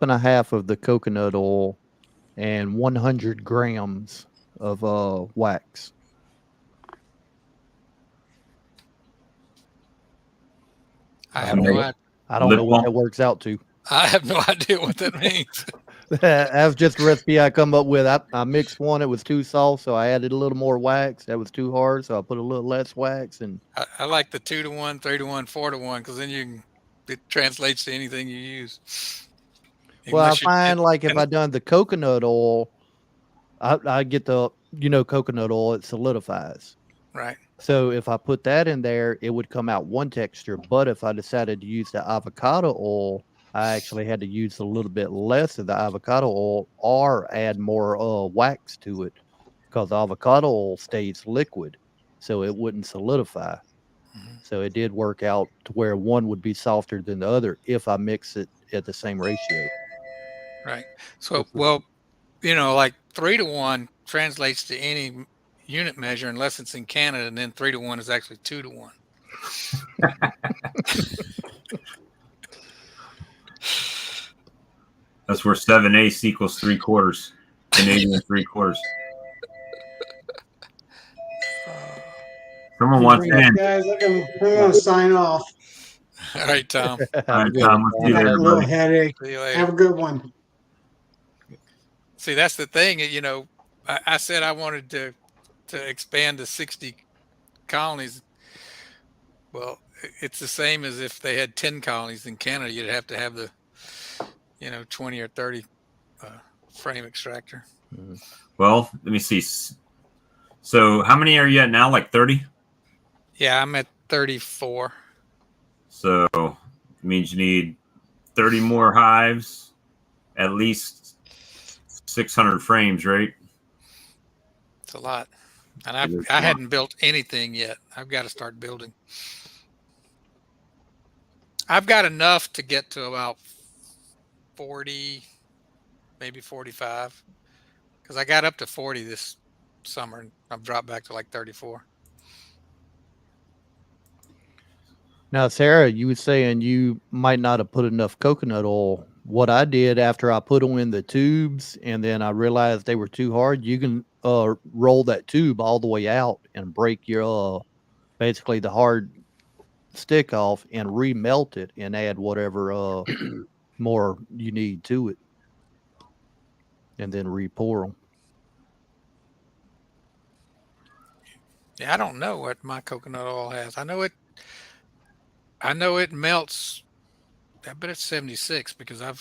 and a half of the coconut oil and 100 grams of wax. I I have don't no know. idea. I don't Lip know what balm. that works out to. I have no idea what that means. That was just a recipe I come up with. I mixed one; it was too soft, so I added a little more wax. That was too hard, so I put a little less wax. And I like the 2 to 1, 3 to 1, 4 to 1 because then it translates to anything you use. well, I Unless you find like if and I done the coconut oil, I get the coconut oil, it solidifies. right. So if I put that in there, it would come out one texture. But if I decided to use the avocado oil, I actually had to use a little bit less of the avocado oil or add more wax to it because avocado oil stays liquid, so it wouldn't solidify. Mhm. So it did work out to where one would be softer than the other if I mix it at the same ratio. Right. So, well, like 3 to 1 translates to any unit measure unless it's in Canada, and then 3 to 1 is actually 2 to 1. That's where 7/8 equals 3/4. Canadian 3/4. Someone All wants right, in. guys, I'm gonna sign off. All right, Tom. All Have a right, good one, Tom. We'll see I you Tom. got later, a little buddy. headache. See you later. Have a good one. See, that's the thing. I said I wanted to expand to 60 colonies. Well, it's the same as if they had 10 colonies in Canada. You'd have to have the 20 or 30 uh, frame extractor. Mhm. Well, let me see. So, how many are you at now? Like 30? Yeah, I'm at 34. So, it means you need 30 more hives, at least 600 frames, right? It's a lot, and It is I a lot. hadn't built anything yet. I've got to start building. I've got enough to get to about 40, maybe 45, because I got up to 40 this summer, and I've dropped back to like 34. Now, Sarah, you were saying you might not have put enough coconut oil. What I did after I put them in the tubes and then I realized they were too hard, you can roll that tube all the way out and break your basically the hard stick off and remelt it and add whatever more you need to it and then re-pour them. Yeah, I don't know what my coconut oil has. I know it melts. I bet it's 76 because I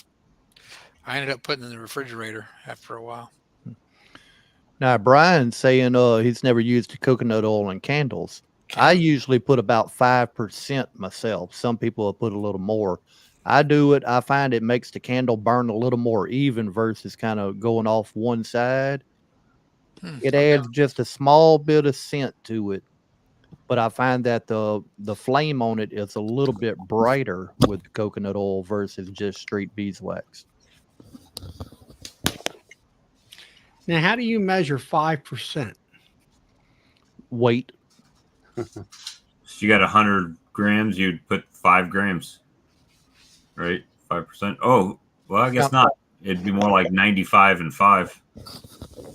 ended up putting it in the refrigerator after a while. Now, Brian's saying he's never used coconut oil in candles. I Candle. usually put about 5% myself. Some people will put a little more. I do it. I find it makes the candle burn a little more even versus kind of going off one side. It I've never. adds just a small bit of scent to it, but I find that the flame on it is a little bit brighter with the coconut oil versus just straight beeswax. Now, how do you measure 5%? Weight. So, you got 100 grams, you'd put 5 grams, right? 5%. Oh, well, I guess not. It'd be more like 95 and 5.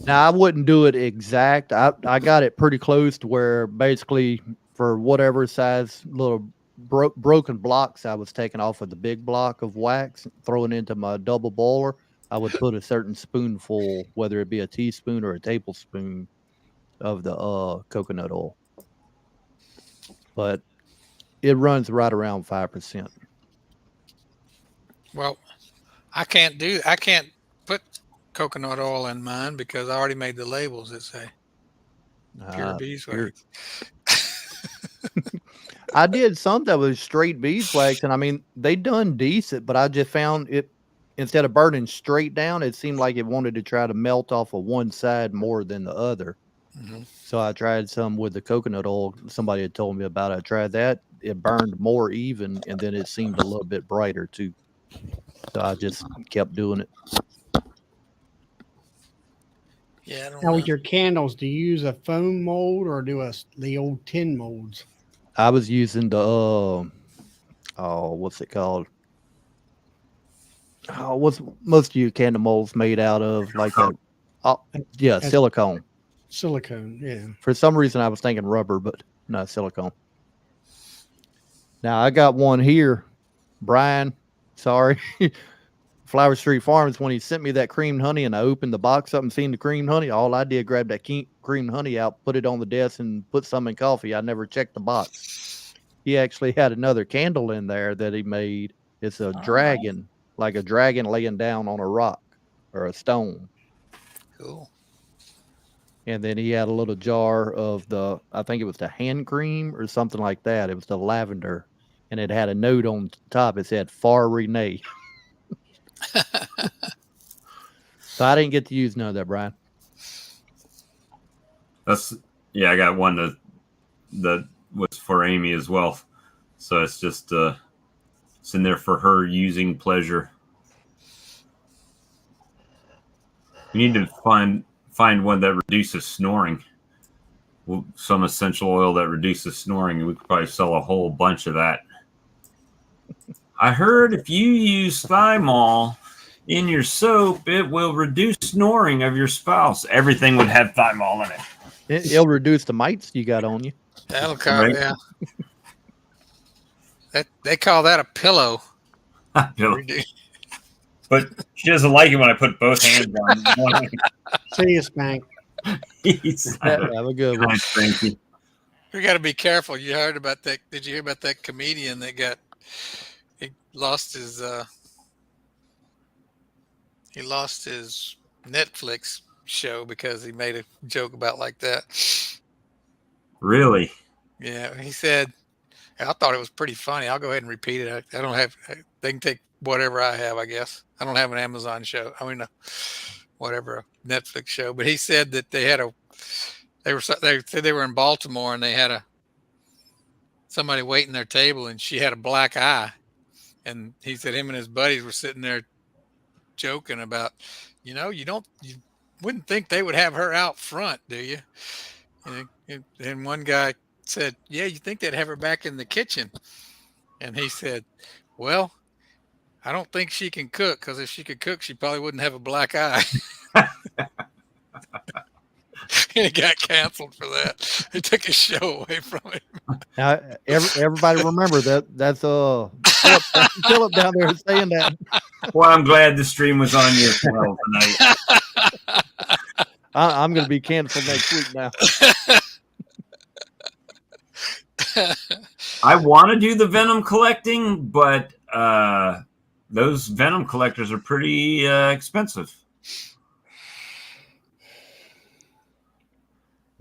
Now I wouldn't do it exact. I got it pretty close to where basically for whatever size little broken blocks I was taking off of the big block of wax, throwing into my double boiler, I would put a certain spoonful, whether it be a teaspoon or a tablespoon of the coconut oil. But it runs right around 5%. Well, I can't put coconut oil in mine because I already made the labels that say pure Pure. beeswax. I did some that was straight beeswax, and I mean they done decent, but I just found it instead of burning straight down, it seemed like it wanted to try to melt off of one side more than the other. Hmm. So I tried some with the coconut oil. Somebody had told me about it. I tried that. It burned more even, and then it seemed a little bit brighter too. So I just kept doing it. Yeah, I don't Now, know. with your candles, do you use a foam mold or do the old tin molds? I was using the oh, what's it called? What's most of your candle molds made out of? Like that? Oh, yeah, That's silicone. silicone. Yeah. For some reason, I was thinking rubber, but no, silicone. Now I got one here, Brian. Sorry, Flower Street Farms. When he sent me that creamed honey, and I opened the box up and seen the creamed honey, all I did grab that creamed honey out, put it on the desk, and put some in coffee. I never checked the box. He actually had another candle in there that he made. It's a dragon, like a dragon laying down on a rock or a stone. Cool. And then he had a little jar of I think it was the hand cream or something like that. It was the lavender, and it had a note on top. It said "Far Renee." So I didn't get to use none of that, Brian. That's I got one that was for Amy as well. So it's just it's in there for her using pleasure. We need to find one that reduces snoring. Some essential oil that reduces snoring, and we could probably sell a whole bunch of that. I heard if you use thymol in your soap, it will reduce snoring of your spouse. Everything would have thymol in it. It'll reduce the mites you got on you. That'll call, Right. yeah. They call that a pillow. But she doesn't like it when I put both hands on one. See you, Spank. Have a good one. Thank you. We got to be careful. You heard about that? Did you hear about that comedian that he lost his Netflix show because he made a joke about like that? Really? Yeah, he said, I thought it was pretty funny. I'll go ahead and repeat it. I don't have, they can take whatever I have, I guess. I don't have an Amazon show. I mean, whatever, a Netflix show. But he said that they said they were in Baltimore and they had somebody waiting their table and she had a black eye. And he said him and his buddies were sitting there joking about, you wouldn't think they would have her out front, do you? And one guy said, yeah, you think they'd have her back in the kitchen. And he said, well, I don't think she can cook, because if she could cook, she probably wouldn't have a black eye. And he got canceled for that. They took his show away from him. Now, everybody remember that's Philip down there saying that. Well, I'm glad the stream was on your channel tonight. I'm going to be canceled next week now. I want to do the venom collecting, but those venom collectors are pretty expensive.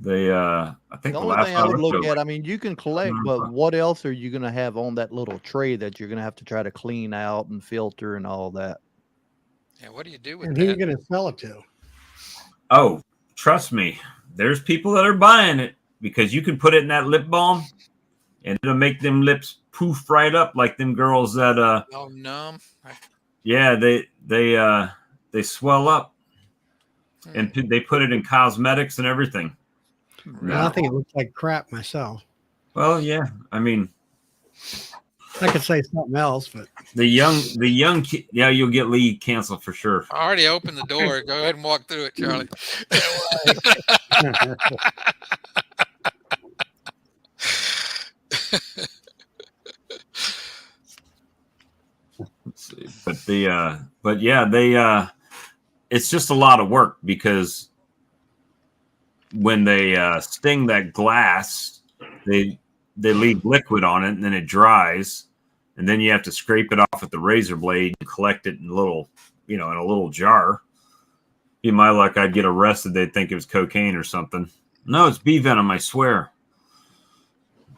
They, I think The only thing I would look at, I mean, you can collect, but what else are you going to have on that little tray that you're going to have to try to clean out and filter and all that? Yeah, what do you do with And that? who are you going to sell it to? Oh, trust me, there's people that are buying it because you can put it in that lip balm, and it'll make them lips poof right up like them girls that Oh, numb. Yeah, they swell up, and they put it in cosmetics and everything. Well, I think it looks like crap myself. Well, yeah, I mean, I could say something else, but the young, yeah, you'll get Lee canceled for sure. I already opened the door. Go ahead and walk through it, Charlie. Let's see. But yeah, it's just a lot of work because when they sting that glass, they leave liquid on it and then it dries, and then you have to scrape it off with the razor blade and collect it in a little jar. In my luck, I'd get arrested. They'd think it was cocaine or something. No, it's bee venom, I swear.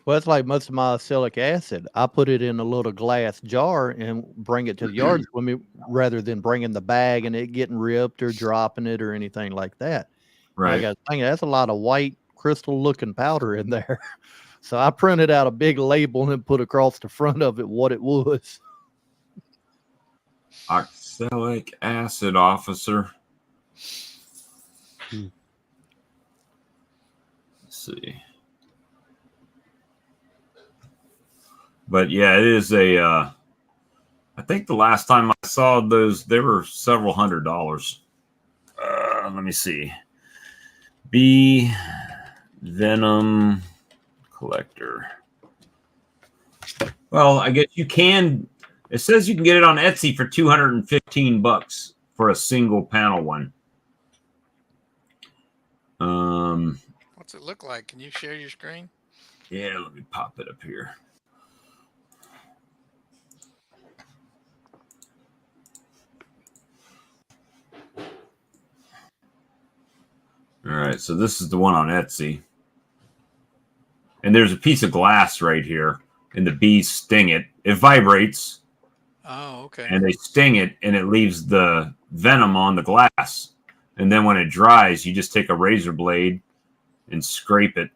Well, it's like most of my acrylic acid. I put it in a little glass jar and bring it to the yards with me rather than bringing the bag and it getting ripped or dropping it or anything like that. Right. I got to think that's a lot of white crystal looking powder in there. So I printed out a big label and put across the front of it what it was. Oxalic acid, officer. Let's see. But yeah, it is a I think the last time I saw those, they were several $100s. Let me see. Bee venom collector. Well, I guess you can. It says you can get it on Etsy for $215 for a single panel one. What's it look like? Can you share your screen? Yeah, let me pop it up here. All right, so this is the one on Etsy. And there's a piece of glass right here, and the bees sting it. It vibrates. Oh, okay. And they sting it, and it leaves the venom on the glass. And then when it dries, you just take a razor blade and scrape it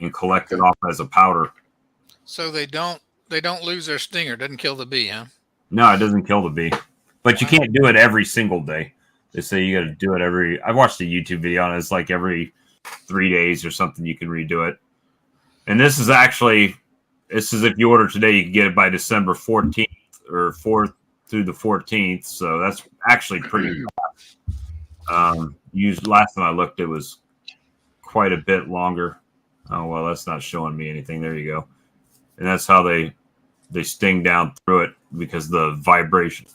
and collect it off as a powder. So they don't lose their stinger. Doesn't kill the bee, huh? No, it doesn't kill the bee. But you can't do it every single day. They say you got to do it every. I watched a YouTube video on it. It's like every 3 days or something you can redo it. And this is if you order today, you can get it by December 14th or 4th through the 14th. So that's actually pretty fast. Last time I looked, it was quite a bit longer. Oh, well, that's not showing me anything. There you go. And that's how they sting down through it because of the vibration.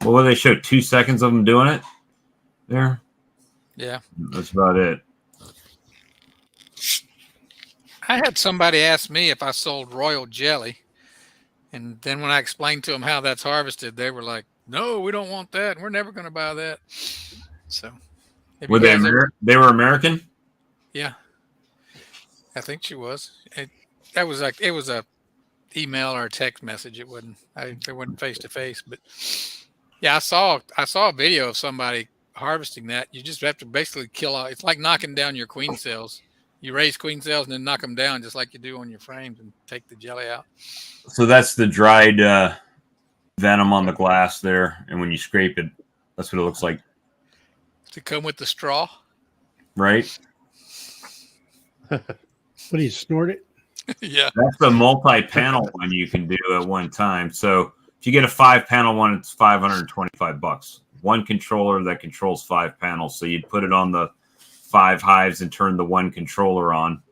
Well, will they show 2 seconds of them doing it there? Yeah. That's about it. I had somebody ask me if I sold royal jelly. And then when I explained to them how that's harvested, they were like, no, we don't want that. We're never going to buy that. So Were they they were American? Yeah. I think she was. It was a email or a text message. It wasn't face to face, but yeah, I saw a video of somebody harvesting that. You just have to basically kill out. It's like knocking down your queen cells. You raise queen cells and then knock them down just like you do on your frames and take the jelly out. So that's the dried venom on the glass there, and when you scrape it, that's what it looks like. To come with the straw, right? What do you snort it? Yeah, that's a multi-panel one you can do at one time. So if you get a 5-panel one, it's $525. One controller that controls 5 panels. So you'd put it on the 5 hives and turn the one controller on,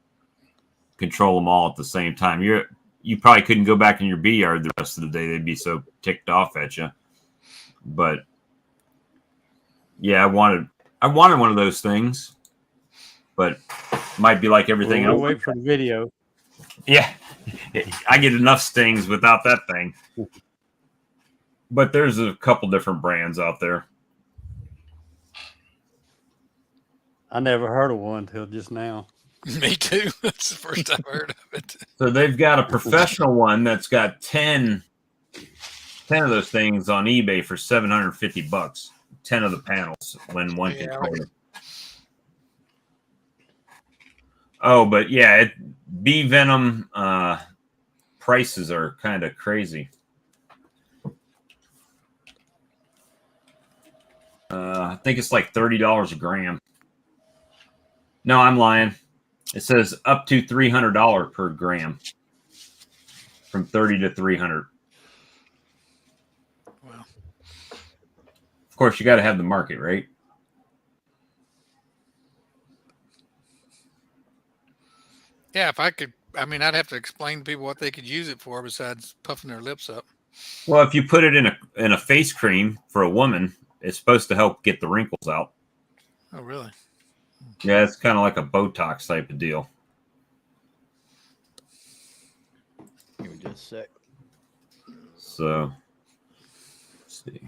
control them all at the same time. You probably couldn't go back in your bee yard the rest of the day. They'd be so ticked off at you. But yeah, I wanted one of those things, but might be like everything else. Wait for the video. Yeah, I get enough stings without that thing. But there's a couple different brands out there. I never heard of one until just now. Me too. That's the first I've heard of it. So they've got a professional one that's got 10 of those things on eBay for $750. 10 of the panels when one controller. Oh, but yeah, bee venom prices are kind of crazy. I think it's like $30 a gram. No, I'm lying. It says up to $300 per gram, from 30 to 300. Wow. Of course, you got to have the market, right? Yeah, if I could, I'd have to explain to people what they could use it for besides puffing their lips up. Well, if you put it in a face cream for a woman, it's supposed to help get the wrinkles out. Oh, really? Yeah, it's kind of like a Botox type of deal. Give me just a sec. So, let's see.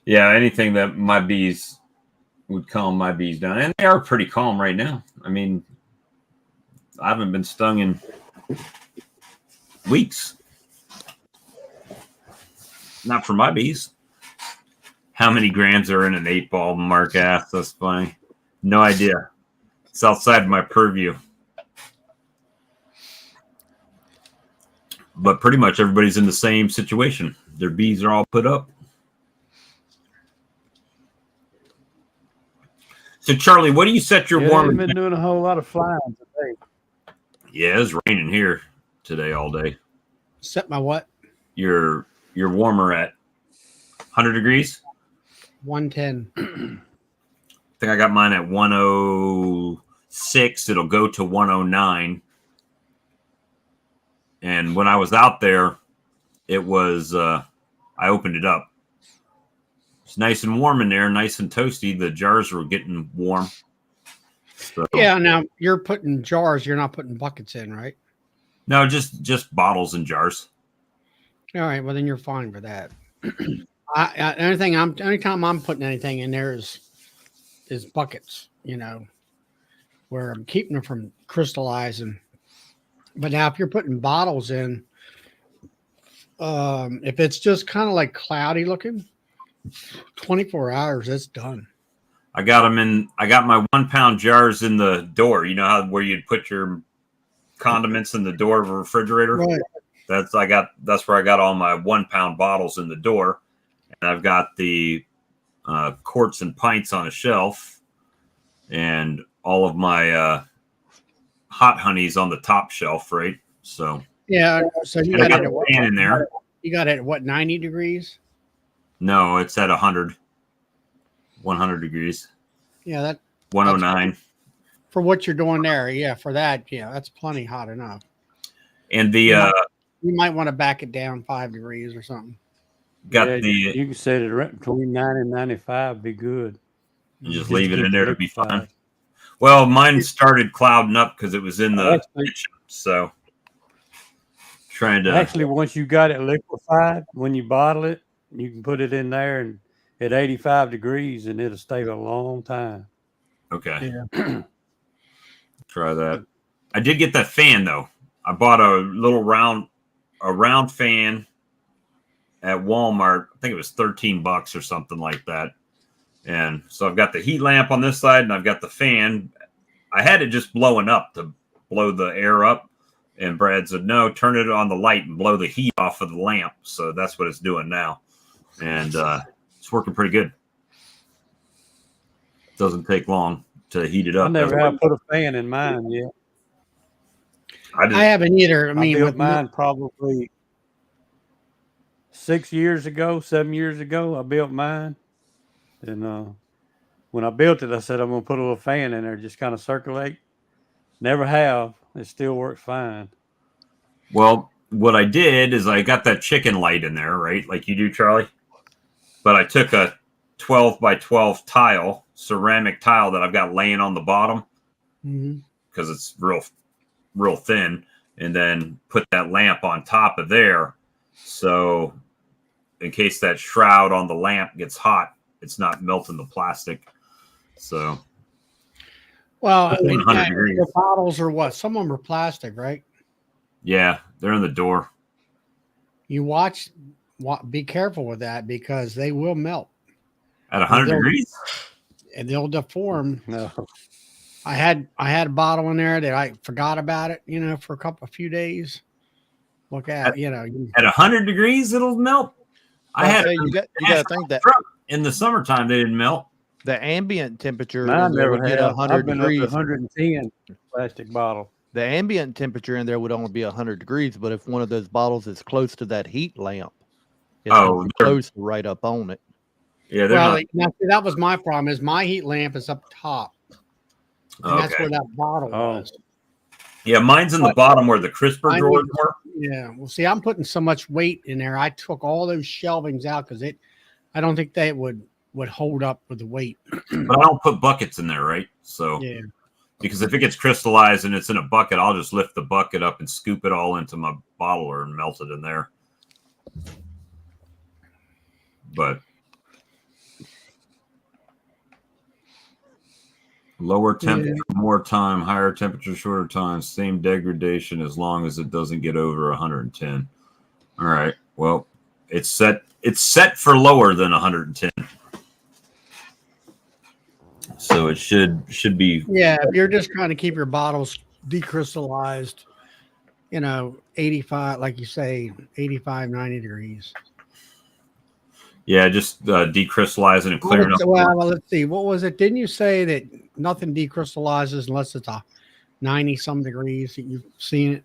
Yeah, anything that my bees would calm my bees down. And they are pretty calm right now. I mean, I haven't been stung in weeks. Not for my bees. How many grams are in an 8-ball? Mark asked. That's funny. No idea. It's outside my purview. But pretty much everybody's in the same situation. Their bees are all put up. So, Charlie, what do you set your warming? They've been doing a whole lot of flying today. Yeah, it's raining here today all day. Set my what? You're warmer at 100 degrees. 110. I think I got mine at 106. It'll go to 109. And when I was out there, it was I opened it up. It's nice and warm in there, nice and toasty. The jars were getting warm. So, Yeah, now you're putting jars, you're not putting buckets in, right? no, just bottles and jars. All right, well then you're fine for that. Anytime I'm putting anything in there is buckets, where I'm keeping them from crystallizing. But now if you're putting bottles in, if it's just kind of like cloudy looking, 24 hours, it's done. I got them in. I got my 1 pound jars in the door. You know where you'd put your condiments in the door of a refrigerator. Right. That's where I got all my 1 pound bottles in the door, and I've got the quarts and pints on a shelf, and all of my hot honeys on the top shelf, right? So Yeah. So you and I got got it the at fan in there. You got it at what, 90 degrees? No, it's at 100 degrees. Yeah, that 109. for what you're doing there. Yeah, for that, yeah, that's plenty hot enough. And the You might want to back it down 5 degrees or something. got Yeah, the you can set it right between 90 and 95. Be good. and just leave it keep in there it to be fine. liquefied. Well, mine started clouding up because it was in the Actually- kitchen, so trying to. Actually, once you got it liquefied, when you bottle it, you can put it in there and at 85 degrees, and it'll stay a long time. Okay, Yeah. try that. I did get that fan though. I bought a little round fan at Walmart. I think it was $13 or something like that. And so I've got the heat lamp on this side, and I've got the fan. I had it just blowing up to blow the air up, and Brad said, "No, turn it on the light and blow the heat off of the lamp." So that's what it's doing now, and it's working pretty good. Doesn't take long to heat it I up. never have put a fan in mine yet. I haven't either. I I mean, built with mine probably 7 years ago. I built mine, and when I built it, I said I'm gonna put a little fan in there, just kind of circulate. Never have. It still works fine. Well, what I did is I got that chicken light in there, right, like you do, Charlie. But I took a 12 by 12 tile, ceramic tile that I've got laying on the bottom because it's real thin, and then put that lamp on top of there. So in case that shroud on the lamp gets hot, it's not melting the plastic. So well, I mean, 100 degrees. the bottles are what? Some of them are plastic, right? Yeah, they're in the door. You be careful with that because they will melt At 100 degrees? and they'll deform. No. I had a bottle in there that I forgot about it, for a few days. Look at At 100 degrees, it'll melt. I had you got to think that in the summertime they didn't melt. the ambient temperature Mine in there never would get have. 100 I've been degrees. up to 110 plastic bottle. The ambient temperature in there would only be 100 degrees, but if one of those bottles is close to that heat lamp, it's gonna be close right up on it. Yeah, they're well, not. now, see, that was my problem. Is my heat lamp is up top, and that's where that bottle was. Yeah, mine's in the bottom where the crisper drawers were. Yeah, well, see, I'm putting so much weight in there. I took all those shelvings out because I don't think they would hold up with the weight. But I don't put buckets in there, right? So Yeah. Because if it gets crystallized and it's in a bucket, I'll just lift the bucket up and scoop it all into my bottler and melt it in there. But lower temperature, more time, higher temperature, shorter time, same degradation as long as it doesn't get over 110. All right. Well, it's set for lower than 110. So it should be. Yeah, if you're just trying to keep your bottles decrystallized, 85, like you say, 85, 90 degrees. Yeah, just decrystallizing and clearing up. Well, let's see. What was it? Didn't you say that nothing decrystallizes unless it's a 90 some degrees. You've seen it.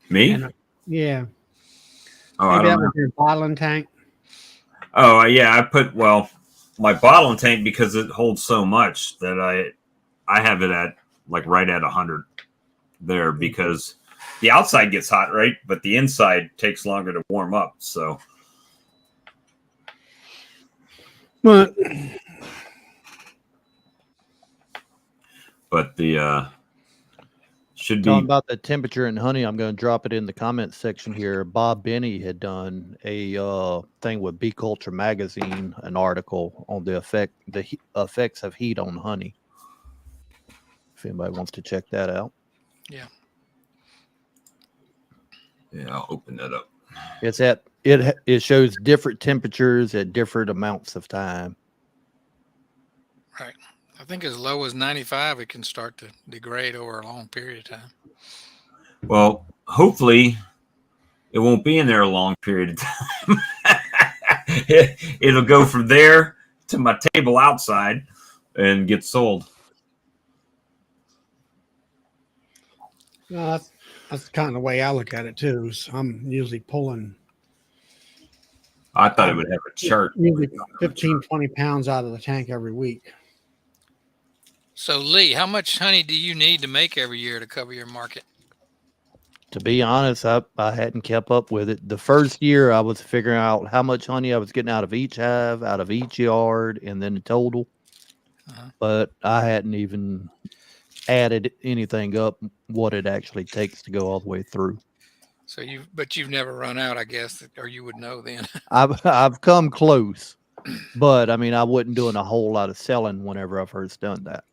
Me? And, yeah. Oh, I Maybe that don't know. was your bottling tank. Oh, yeah. I put my bottling tank, because it holds so much that I have it at like right at 100 there, because the outside gets hot, right? But the inside takes longer to warm up. So, But the should Talking be. about the temperature and honey, I'm going to drop it in the comments section here. Bob Benny had done a thing with Bee Culture magazine, an article on the effects of heat on honey. If anybody wants to check that out, Yeah. Yeah, I'll open that up. it's at it shows different temperatures at different amounts of time. Right. I think as low as 95, it can start to degrade over a long period of time. Well, hopefully, it won't be in there a long period of time. It'll go from there to my table outside and get sold. well, that's kind of the way I look at it too. So I'm usually pulling I thought it would have a chart. usually 15, 20 pounds out of the tank every week. So, Lee, how much honey do you need to make every year to cover your market? To be honest, I hadn't kept up with it. The first year, I was figuring out how much honey I was getting out of each hive, out of each yard, and then the total. But I hadn't even added anything up what it actually takes to go all the way through. So you've never run out, I guess, or you would know then. I've come close, but I mean, I wasn't doing a whole lot of selling whenever I first done that.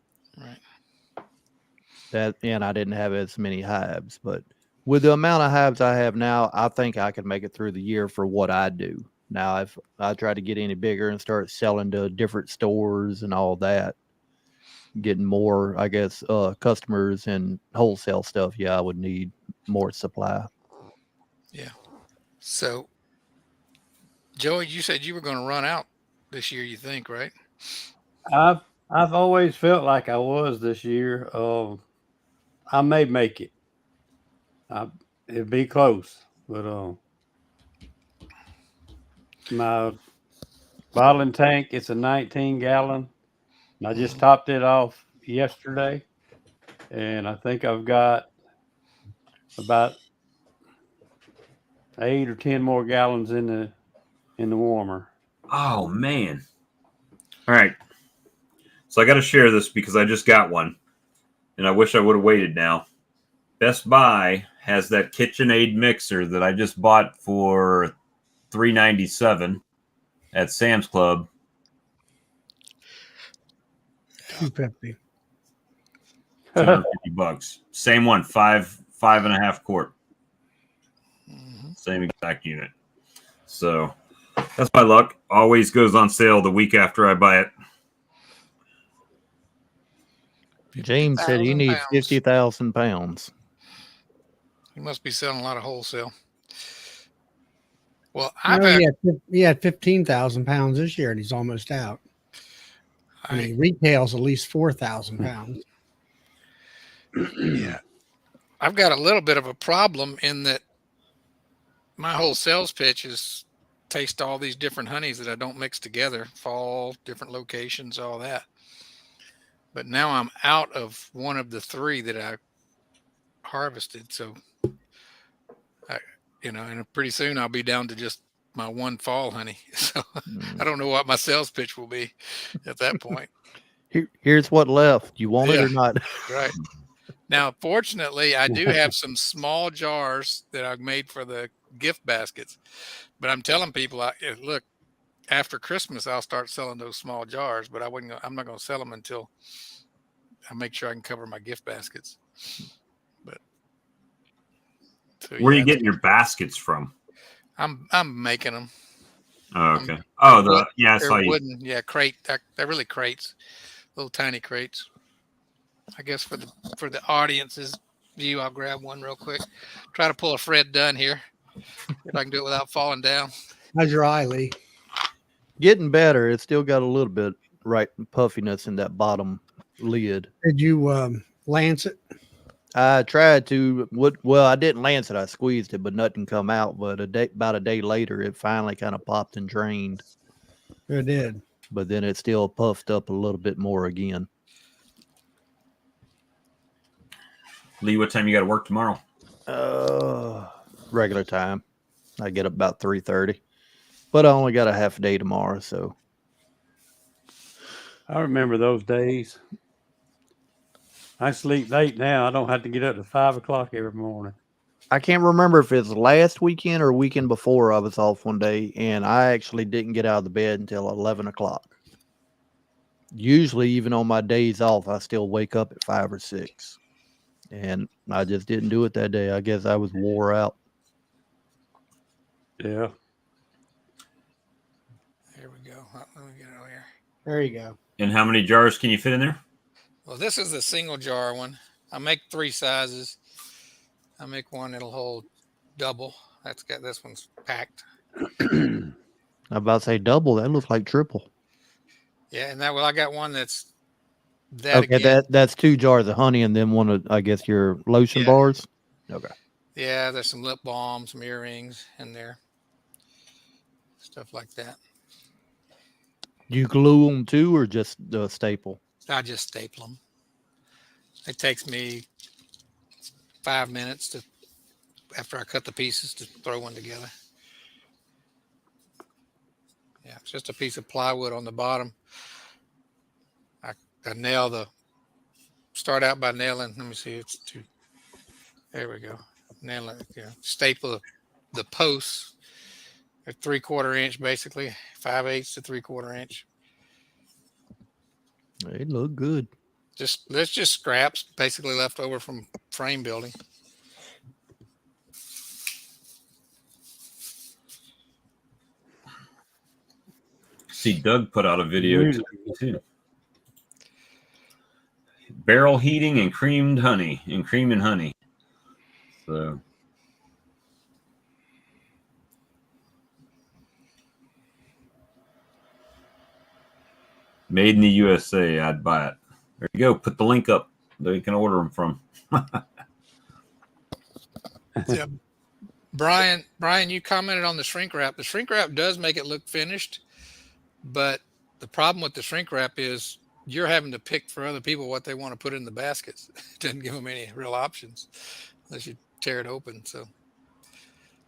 Right. And I didn't have as many hives, but with the amount of hives I have now, I think I can make it through the year for what I do. Now, if I try to get any bigger and start selling to different stores and all that, getting more, I guess, customers and wholesale stuff, yeah, I would need more supply. Yeah. So, Joey, you said you were going to run out this year, you think, right? I've always felt like I was this year. I may make it. It'd be close, but my bottling tank, it's a 19 gallon. And I just topped it off yesterday, and I think I've got about 8 or 10 more gallons in the warmer. Oh, man. All right. So I got to share this because I just got one, and I wish I would have waited now. Best Buy has that KitchenAid mixer that I just bought for $3.97 at Sam's Club. $2.50. $250. Same one, five and a half quart. Same exact unit. So that's my luck. Always goes on sale the week after I buy it. James said he 50,000 needs pounds. 50,000 pounds. He must be selling a lot of wholesale. Well, He had 15,000 pounds this year, and he's almost out. And he retails at least 4,000 pounds. Yeah. I've got a little bit of a problem in that my whole sales pitch is taste all these different honeys that I don't mix together, fall, different locations, all that. But now I'm out of one of the three that I harvested. So, and pretty soon I'll be down to just my one fall honey. So I don't know what my sales pitch will be at that point. Here's what left. You want it or not? Right. Now, fortunately, I do have some small jars that I've made for the gift baskets. But I'm telling people, look, after Christmas, I'll start selling those small jars. But I'm not going to sell them until I make sure I can cover my gift baskets. But where are you getting your baskets from? I'm making them. Oh, okay. I saw you. Wooden, crate. They're really crates, little tiny crates. I guess for the audience's view, I'll grab one real quick. Try to pull a Fred Dunn here. If I can do it without falling down. How's your eye, Lee? Getting better. It's still got a little bit puffiness in that bottom lid. Did you lance it? I tried to. Well, I didn't lance it. I squeezed it, but nothing come out. But about a day later, it finally kind of popped and drained. It did. But then it still puffed up a little bit more again. Lee, what time you got to work tomorrow? Regular time. I get up about 3:30, but I only got a half a day tomorrow, so. I remember those days. I sleep late now. I don't have to get up to 5 o'clock every morning. I can't remember if it's last weekend or weekend before I was off one day, and I actually didn't get out of the bed until 11 o'clock. Usually, even on my days off, I still wake up at 5 or 6. And I just didn't do it that day. I guess I was wore out. Yeah. There we go. Let me get it over here. There you go. And how many jars can you fit in there? Well, this is the single jar one. I make 3 sizes. I make one that'll hold double. This one's packed. I'm about to say double. That looks like triple. Yeah, and I got one that's that Okay, again. that's 2 jars of honey and then one of, I guess, your lotion bars. Okay. Yeah, there's some lip balm, some earrings in there. Stuff like that. You glue them too, or just the staple? I just staple them. It takes me 5 minutes after I cut the pieces to throw one together. Yeah, it's just a piece of plywood on the bottom. I start out by nailing. Let me see. It's 2. There we go. Nailing it. Yeah. Staple the posts at 3/4 inch, basically 5/8 to 3/4 inch. They look good. It's just scraps basically left over from frame building. See, Doug put out a video too. Barrel heating and cream and honey. So made in the USA. I'd buy it. There you go. Put the link up that you can order them from. Yeah. Brian, you commented on the shrink wrap. The shrink wrap does make it look finished, but the problem with the shrink wrap is you're having to pick for other people what they want to put in the baskets. It doesn't give them any real options unless you tear it open. So,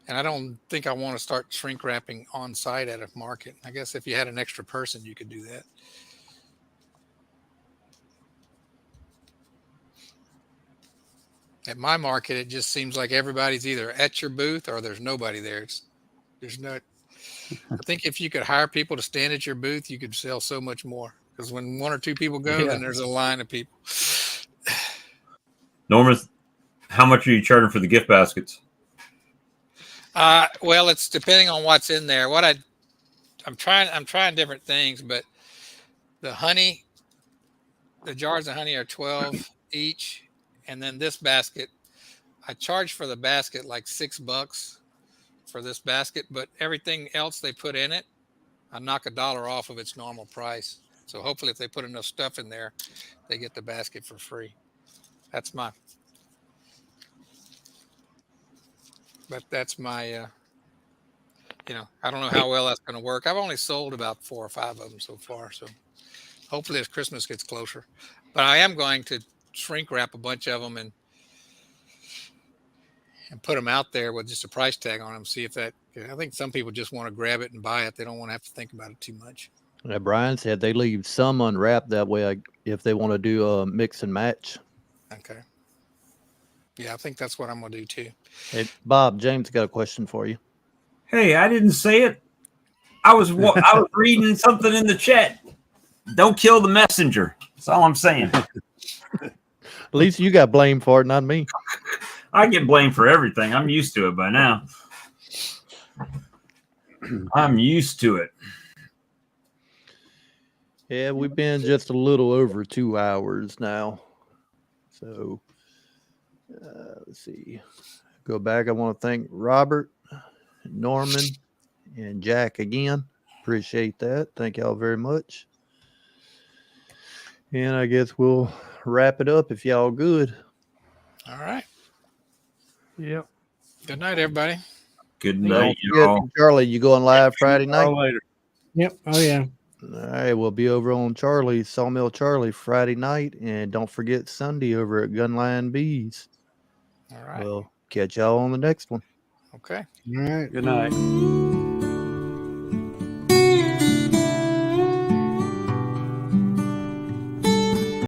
and I don't think I want to start shrink wrapping on site at a market. I guess if you had an extra person, you could do that. At my market, it just seems like everybody's either at your booth or there's nobody there. There's no. I think if you could hire people to stand at your booth, you could sell so much more. Because when 1 or 2 people go, then there's a line of people. Norman, how much are you charging for the gift baskets? Well, it's depending on what's in there. I'm trying different things, but the jars of honey are 12 each. And then this basket, I charge for the basket like $6 for this basket, but everything else they put in it, I knock $1 off of its normal price. So hopefully if they put enough stuff in there, they get the basket for free. That's my I don't know how well that's going to work. I've only sold about 4 or 5 of them so far. So hopefully as Christmas gets closer, but I am going to shrink wrap a bunch of them and put them out there with just a price tag on them. See if that, I think some people just want to grab it and buy it. They don't want to have to think about it too much. Yeah, Brian said they leave some unwrapped that way if they want to do a mix and match. Okay. Yeah, I think that's what I'm going to do too. Hey, Bob, James got a question for you. Hey, I didn't say it. I was reading something in the chat. Don't kill the messenger. That's all I'm saying. At least you got blamed for it, not me. I get blamed for everything. I'm used to it by now. I'm used to it. Yeah, we've been just a little over 2 hours now. So, let's see. Go back. I want to thank Robert, Norman, and Jack again. Appreciate that. Thank y'all very much. And I guess we'll wrap it up if y'all good. All right. Yep. Good night, everybody. Good Don't night, forget, y'all. Charlie, you going live Friday night? All later. Yep. Oh yeah. All right, we'll be over on Charlie, Sawmill Charlie, Friday night. And don't forget Sunday over at Gunline Bees. All right. We'll catch y'all on the next one. Okay. All right. Good night.